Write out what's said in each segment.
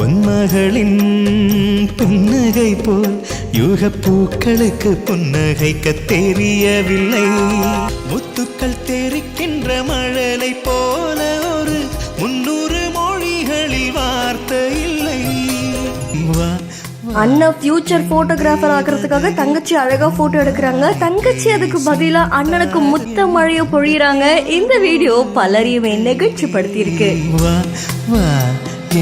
பொன்மகளின் புன்னகை போல் யுக பூக்களுக்கு புன்னகைக்க தெரியவில்லை. முத்துக்கள் தெரிக்கின்ற மழலை போல ஒரு 300 மொழிகளில் வார்த்தை இல்லை. அண்ணன் ஃபியூச்சர் போட்டோகிராஃபர் ஆகிறதுக்காக தங்கச்சி அழகா போட்டோ எடுக்கிறாங்க. தங்கச்சி அதுக்கு பதிலா அண்ணனுக்கு முத்த மழைய பொழியறாங்க. இந்த வீடியோ பலரையுமே நெகிழ்ச்சி படுத்தி இருக்கு.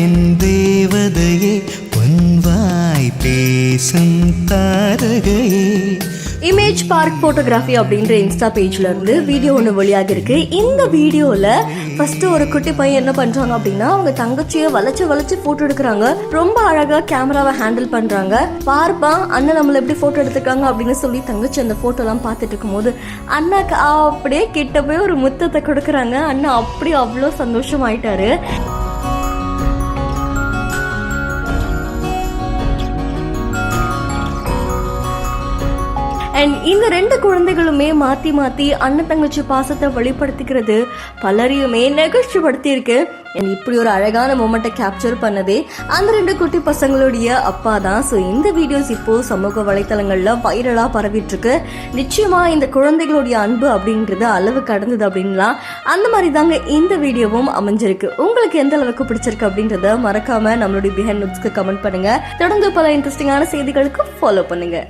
என் தேவதையே பொன்வாய் பேசும் தாரகையே. இமேஜ் பார்க் போட்டோகிராஃபி அப்படின்ற இன்ஸ்டா பேஜ்ல இருந்து வீடியோ ஒன்று வெளியாகி இருக்கு. இந்த வீடியோல ஃபர்ஸ்ட் ஒரு குட்டி பையன் என்ன பண்றாங்க அப்படின்னா அவங்க தங்கச்சியை வளைச்சு போட்டோ எடுக்கிறாங்க. ரொம்ப அழகா கேமராவை ஹேண்டில் பண்றாங்க. பார்ப்பா அண்ணன் நம்மள எப்படி போட்டோ எடுத்துக்காங்க அப்படின்னு சொல்லி தங்கச்சி அந்த போட்டோ எல்லாம் பார்த்துட்டு இருக்கும் போது அண்ணாக்கு அப்படியே கிட்ட போய் ஒரு முத்தத்தை கொடுக்குறாங்க. அண்ணா அப்படி அவ்வளோ சந்தோஷமாயிட்டாரு. அண்ட் இந்த 2 குழந்தைகளுமே மாத்தி அண்ணன் தங்கச்சி பாசத்தை வெளிப்படுத்திக்கிறது பலரையுமே நெகிழ்ச்சி படுத்தி இருக்கு. இப்படி ஒரு அழகான மொமெண்ட்டை கேப்சர் பண்ணதே அந்த 2 குட்டி பசங்களுடைய அப்பா தான். ஸோ இந்த வீடியோஸ் இப்போ சமூக வலைத்தளங்கள்ல வைரலா பரவிட்டு இருக்கு. நிச்சயமா இந்த குழந்தைகளுடைய அன்பு அப்படின்றது அளவு கடந்தது அப்படின்லாம் அந்த மாதிரி தாங்க இந்த வீடியோவும் அமைஞ்சிருக்கு. உங்களுக்கு எந்த அளவுக்கு பிடிச்சிருக்கு அப்படின்றத மறக்காம நம்மளுடைய பிஹைண்ட் நோட்ஸ்க்கு கமெண்ட் பண்ணுங்க. தொடர்ந்து பல இன்ட்ரெஸ்டிங்கான செய்திகளுக்கு ஃபாலோ பண்ணுங்க.